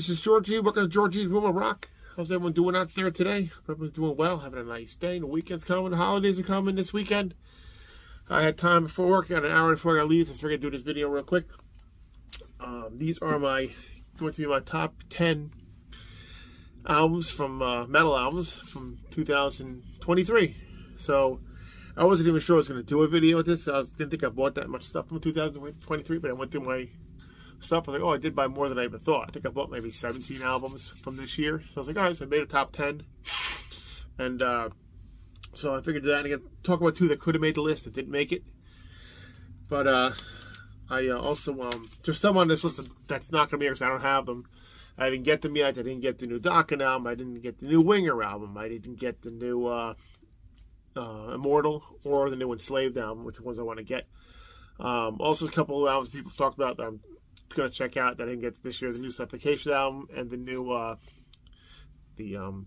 this is Georgie. Welcome to Georgie's Room of Rock. How's everyone doing out there today? Hope everyone's doing well, having a nice day. The weekend's coming, the holidays are coming this weekend. I had time before work, got an hour before I leave, so I figured I'd do this video real quick. These are going to be my top 10 albums from metal albums from 2023. So I wasn't even sure I was going to do a video with this. Didn't think I bought that much stuff from 2023, but I went through my stuff. I was like, oh, I did buy more than I even thought. I think I bought maybe 17 albums from this year. So I was like, all right, so I made a top 10. And so I figured that. And again, talk about two that could have made the list that didn't make it. But I also, there's some on this list that's not going to be here because I don't have them. I didn't get them yet. I didn't get the new Dokken album. I didn't get the new Winger album. I didn't get the new Immortal or the new Enslaved album, which ones I want to get. Also, a couple of albums people talked about that I'm going to check out that I didn't get this year: the new ification album and the new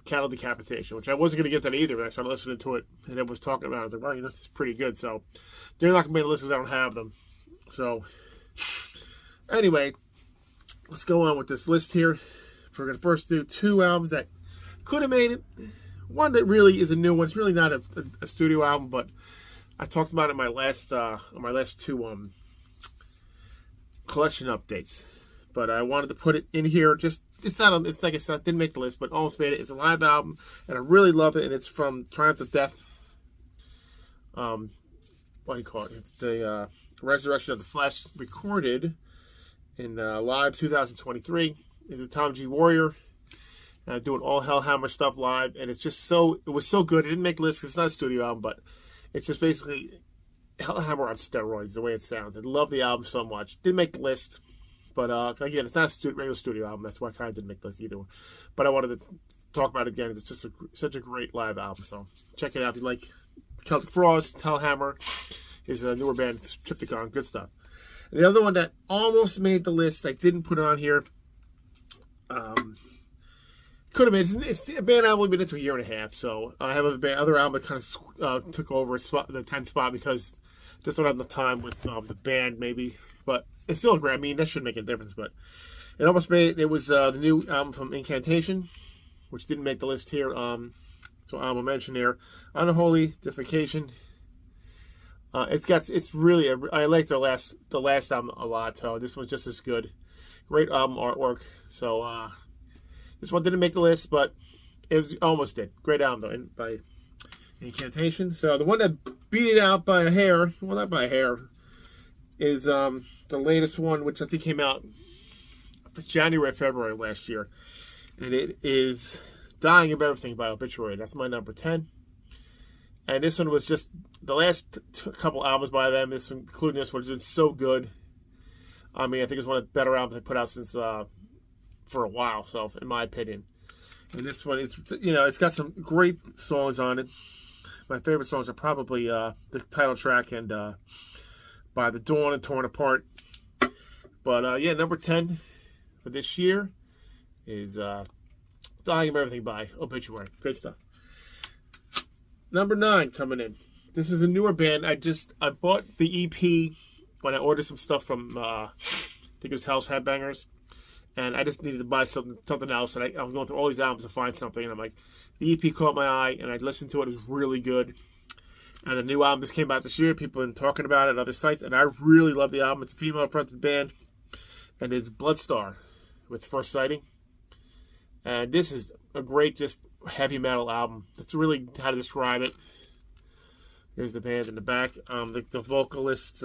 Cattle Decapitation, which I wasn't going to get that either, but I started listening to it and it was talking about it. I was like, well, this is pretty good. So they're not going to be on the list because I don't have them. So anyway, let's go on with this list here. We're going to first do two albums that could have made it. One that really is a new one. It's really not a studio album, but I talked about it in my last two collection updates, but I wanted to put it in here. It's like I said, didn't make the list, but almost made it. It's a live album, and I really love it. And it's from Triumph of Death. What do you call it? It's the Resurrection of the Flesh, recorded in live 2023. Is a Tom G. Warrior doing all Hellhammer stuff live, and it's just it was so good. It didn't make the list because it's not a studio album, but it's just basically Hellhammer on steroids, the way it sounds. I love the album so much. Didn't make the list, but again, it's not a regular studio album. That's why I kind of didn't make the list either. But I wanted to talk about it again. It's just such a great live album. So check it out if you like Celtic Frost. Hellhammer is a newer band, Triptychon, good stuff. And the other one that almost made the list, I didn't put it on here. Could have made it. It's a band I've only been into a year and a half, so I have other album that kind of took over the 10th spot because just don't have the time with the band, maybe. But it's still great. I mean, that should make a difference. But it almost made it. Was the new album from Incantation, which didn't make the list here. So I will mention here Unholy, Ification. It's really I like the last album a lot. So this one's just as good. Great album artwork. So this one didn't make the list, but it almost did. Great album though, by Incantation. So the one that beat it out by a hair, well, not by a hair, is the latest one, which I think came out January, February last year, and it is Dying of Everything by Obituary. That's my number 10. And this one was just the last couple albums by them, including this one, has been so good. I mean, I think it's one of the better albums they put out since for a while. So, in my opinion, and this one is, it's got some great songs on it. My favorite songs are probably the title track and By the Dawn and Torn Apart. But yeah, number 10 for this year is Dying of Everything by Obituary. Great stuff. Number 9 coming in. This is a newer band. I bought the EP when I ordered some stuff from I think it was Hell's Headbangers, and I just needed to buy something else. And I was going through all these albums to find something, and I'm like, the EP caught my eye, and I listened to it. It was really good. And the new album just came out this year. People have been talking about it on other sites, and I really love the album. It's a female-fronted band, and it's Bloodstar with First Sighting. And this is a great, just heavy metal album. That's really how to describe it. Here's the band in the back. The vocalist,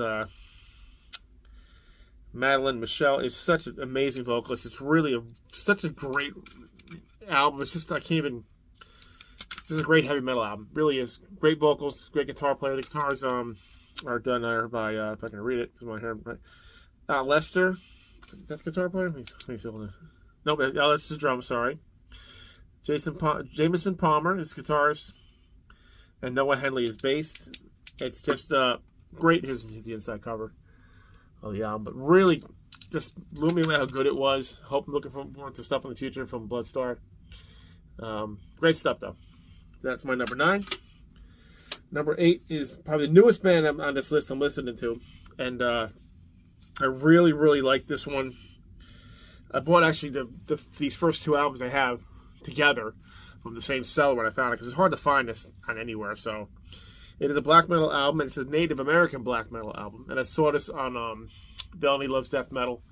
Madeline Michelle, is such an amazing vocalist. It's really such a great album. It's just, this is a great heavy metal album. It really is. Great vocals, great guitar player. The guitars are done by, if I can read it, because my hair, right. Lester, that's the guitar player? Let me see. No, that's his drum, sorry. Jameson Palmer is guitarist, and Noah Henley is bass. It's just great. Here's the inside cover of the album, but really just blew me away how good it was. Hope I'm looking forward to stuff in the future from Bloodstar. Great stuff, though. That's my number 9. Number 8 is probably the newest band on this list I'm listening to, and I really, really like this one. I bought actually these first two albums I have together from the same seller when I found it, because it's hard to find this on anywhere. So it is a black metal album, and it's a Native American black metal album. And I saw this on Bellany Loves Death Metal,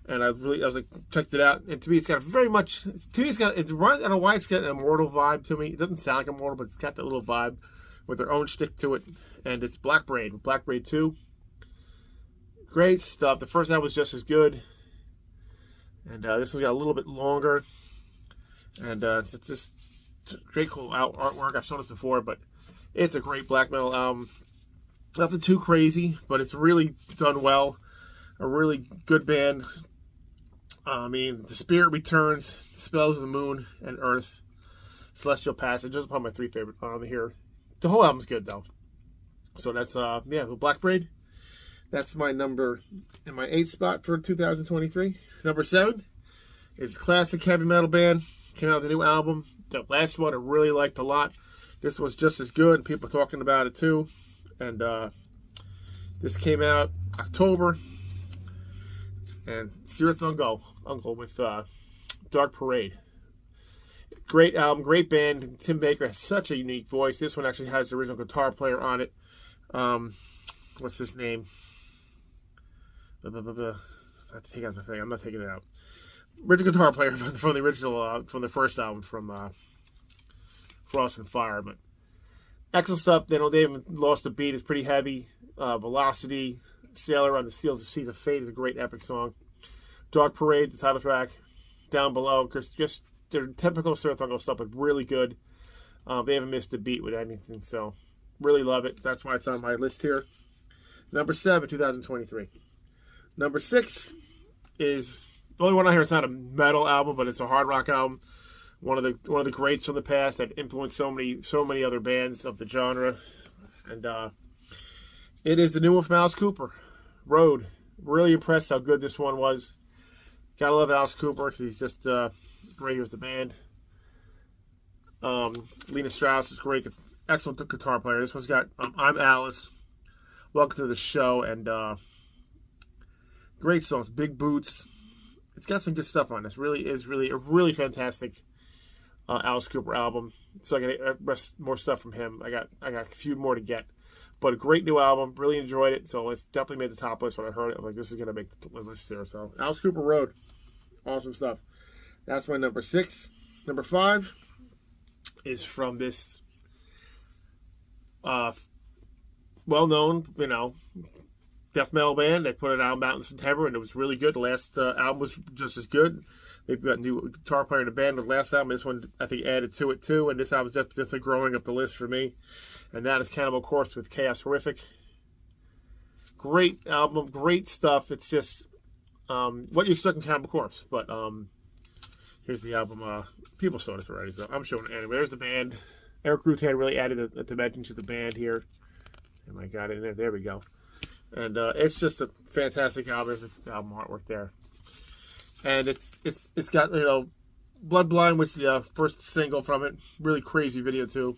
and I was like, checked it out. And to me, it's got very much. To me, I don't know why it's got an Immortal vibe to me. It doesn't sound like Immortal, but it's got that little vibe with their own shtick to it. And it's Blackbraid, Blackbraid 2. Great stuff. The first album was just as good, and this one got a little bit longer. And it's just great, cool artwork. I've shown this before, but it's a great black metal album. Nothing too crazy, but it's really done well. A really good band. I mean, The Spirit Returns, Spells of the Moon and Earth, Celestial Passage. Those are probably my three favorite here. The whole album's good, though. So that's, the Blackbraid. That's my number in my 8th spot for 2023. Number 7 is a classic heavy metal band. Came out with a new album. The last one I really liked a lot. This was just as good. People talking about it too. And this came out October. And Sirunle with Dark Parade. Great album, great band. Tim Baker has such a unique voice. This one actually has the original guitar player on it. What's his name? I have to take out the thing. I'm not taking it out. Original guitar player from the original, from the first album from Frost and Fire. But excellent stuff. They haven't lost a beat. It's pretty heavy. Velocity, Sailor on the Seals of Seas of Fate is a great epic song. Dark Parade, the title track, down below. Just their typical Sirunle stuff, but really good. They haven't missed a beat with anything, so really love it. That's why it's on my list here. Number 7, 2023. Number 6 is the only one I hear. It's not a metal album, but it's a hard rock album. One of the greats from the past that influenced so many other bands of the genre, and it is the new one from Alice Cooper, Road. Really impressed how good this one was. Gotta love Alice Cooper because he's just great as the band. Lena Strauss is great, excellent guitar player. This one's got I'm Alice, Welcome to the Show, and great songs. Big Boots. It's got some good stuff on this. Really is a really fantastic Alice Cooper album. So I got more stuff from him. I got a few more to get, but a great new album. Really enjoyed it. So it's definitely made the top list when I heard it. I'm like, this is gonna make the list here. So Alice Cooper, Road, awesome stuff. That's my number 6. Number 5 is from this well-known, death metal band. They put an album out in September, and it was really good. The last album was just as good. They've got a new guitar player in the band. The last album, this one, I think, added to it too, and this album is definitely growing up the list for me. And that is Cannibal Corpse with Chaos Horrific. Great album, great stuff. It's just what you expect from Cannibal Corpse. But here's the album. People saw this already, so I'm showing it anyway. There's the band. Eric Rutan really added a dimension to the band here. And I got it in there. There we go. And it's just a fantastic album. There's the album artwork there. And it's got, Bloodblind, which is the first single from it. Really crazy video, too.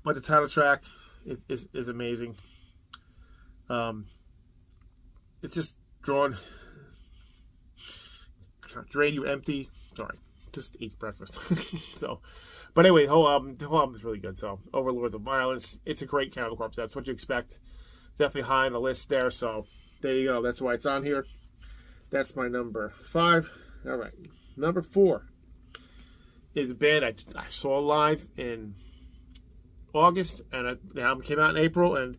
But the title track is amazing. It's just drain you empty. Sorry, just eat breakfast. But anyway, the whole album is really good. So, Overlords of Violence. It's a great Cannibal Corpse. That's what you expect. Definitely high on the list there. So, there you go. That's why it's on here. That's my number 5. All right. Number 4 is a band I saw live in August, and the album came out in April, and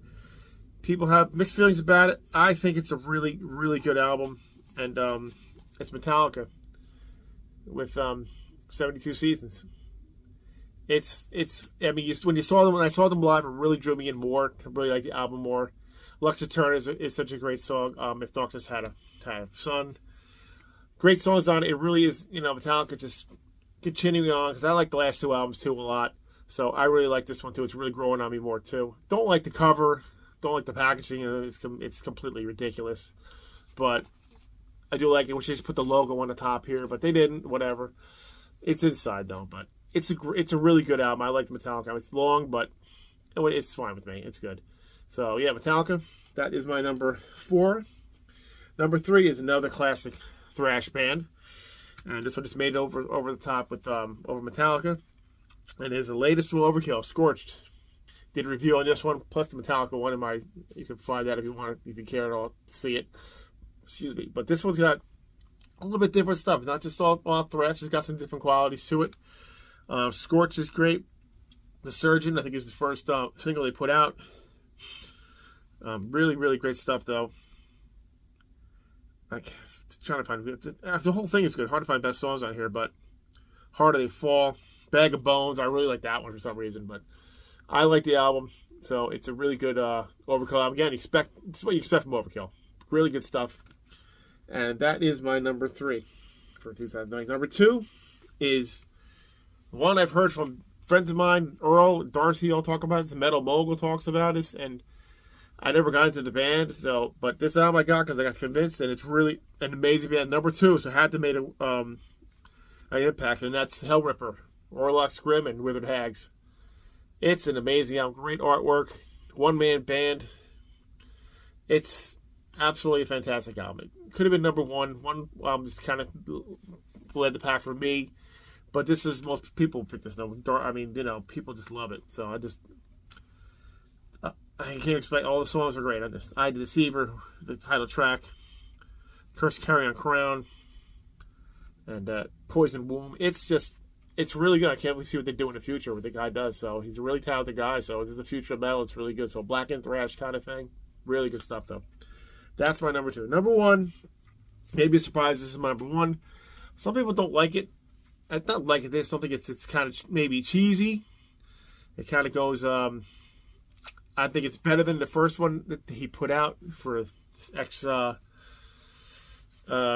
people have mixed feelings about it. I think it's a really, really good album, and it's Metallica with 72 Seasons. I mean, when I saw them live, it really drew me in more. I really like the album more. Lux Eterna is such a great song. If Darkness Had a Sun. Great songs on it. It really is, Metallica just continuing on, because I like the last 2 albums too a lot. So I really like this one too. It's really growing on me more too. Don't like the cover. Don't like the packaging. It's completely ridiculous. But I do like it. We should just put the logo on the top here, but they didn't. Whatever. It's inside though, but it's a really good album. I like Metallica. It's long, but it's fine with me. It's good. So yeah, Metallica. That is my number 4. Number 3 is another classic thrash band. And this one just made it over the top with over Metallica. And is the latest from Overkill, Scorched. Did a review on this one, plus the Metallica one in my. You can find that if you want, if you care at all to see it. Excuse me, but this one's got a little bit different stuff. Not just all thrash. It's got some different qualities to it. Scorch is great. The Surgeon, I think, is the first single they put out. Really, really great stuff, though. Like, trying to find the whole thing is good. Hard to find best songs on here, but Harder They Fall, Bag of Bones. I really like that one for some reason, but I like the album, so it's a really good Overkill album. Again, it's what you expect from Overkill. Really good stuff, and that is my number 3 for 2009. Number 2 is one I've heard from friends of mine, Earl, Darcy, all talk about this. Metal Mogul talks about this, and I never got into the band, but this album I got because I got convinced, and it's really an amazing band. Number 2, so I had to make an impact, and that's Hellripper, Orlocks Grim, and Withered Hags. It's an amazing album, great artwork, one-man band. It's absolutely a fantastic album. It could have been number 1. One album just kind of led the pack for me, but this is, most people pick this number. I mean, people just love it, so I can't explain. All the songs are great on this. I the Deceiver, the title track, Curse Carrion Crown, and Poison Womb. It's really good. I can't wait to see what they do in the future, what the guy does. So he's a really talented guy. So this is the future of metal. It's really good. So black and thrash kind of thing. Really good stuff, though. That's my number 2. Number 1, maybe a surprise. This is my number 1. Some people don't like it. I don't like it. They just don't think it's kind of maybe cheesy. It kind of goes. I think it's better than the first one that he put out for this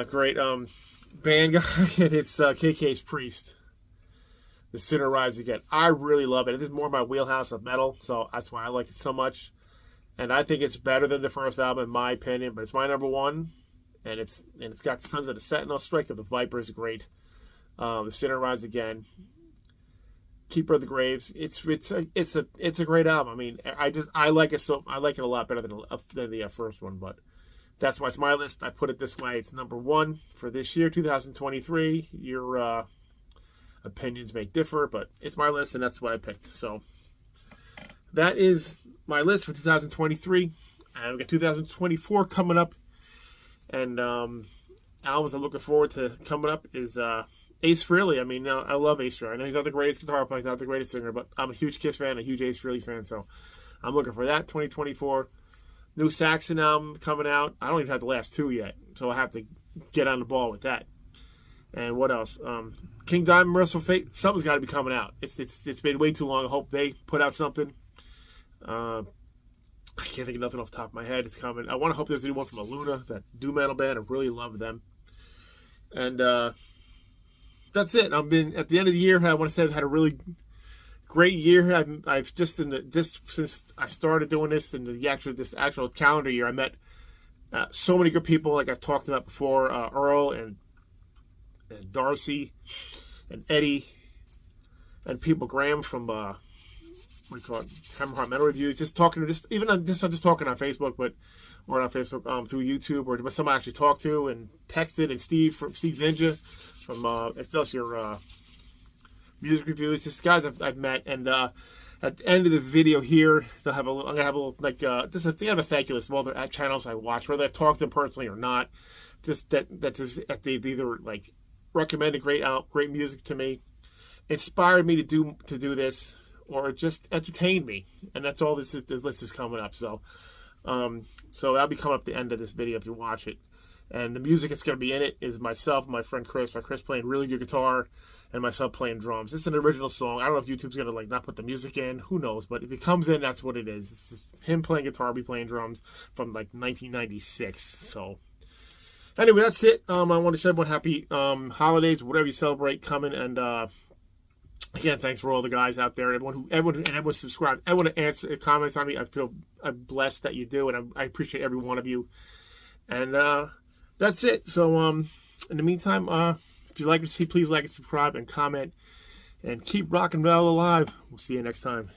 great band guy. And it's KKs Priest. The Sinner Rises Again. I really love it. It is more my wheelhouse of metal, so that's why I like it so much. And I think it's better than the first album, in my opinion. But it's my number 1, and it's got Sons of the Sentinel, Strike of the Viper is great. The Sinner Rises Again, Keeper of the Graves. It's a great album. I mean, I like it I like it a lot better than the first one. But that's why it's my list. I put it this way. It's number 1 for this year, 2023. Your opinions may differ, but it's my list, and that's what I picked. So that is my list for 2023, and we got 2024 coming up. And albums I'm looking forward to coming up is Ace Frehley. I mean, I love Ace Frehley. I know he's not the greatest guitar player, he's not the greatest singer, but I'm a huge Kiss fan, a huge Ace Frehley fan, so I'm looking for that. 2024 new Saxon album coming out. I don't even have the last 2 yet, so I have to get on the ball with that. And what else? King Diamond, Merciful Fate. Something's got to be coming out. It's been way too long. I hope they put out something. I can't think of nothing off the top of my head. It's coming. I want to hope there's anyone from Aluna, that doom metal band. I really love them. And that's it. I've been at the end of the year. I want to say I've had a really great year. I've just since I started doing this in the actual calendar year, I met so many good people. Like I've talked about before, Earl and Darcy and Eddie and people, Graham from what do you call it, Hammerheart Metal Reviews. Just talking to I'm just talking on Facebook, or on Facebook through YouTube, or somebody I actually talked to and texted. And Steve Ninja from Excelsior Music Reviews. Just guys I've met. And at the end of the video here, I'm gonna have a little like this. They have a thank you list of all the channels I watch, whether I've talked to them personally or not. Just that they've either like recommended great music to me, inspired me to do this, or just entertain me. And that's all this list is coming up. So that'll be coming up at the end of this video if you watch it. And the music that's going to be in it is myself and my friend Chris. My Chris playing really good guitar, and myself playing drums. It's an original song. I don't know if YouTube's going to like not put the music in. Who knows? But if it comes in, that's what it is. It's just him playing guitar, me playing drums from like 1996. So anyway, that's it. I want to wish everyone happy holidays, whatever you celebrate coming. And again, thanks for all the guys out there, everyone subscribed, everyone answer comments on me. I'm blessed that you do, and I appreciate every one of you. And that's it. So in the meantime, if you like to see, please like and subscribe and comment, and keep rocking metal alive. We'll see you next time.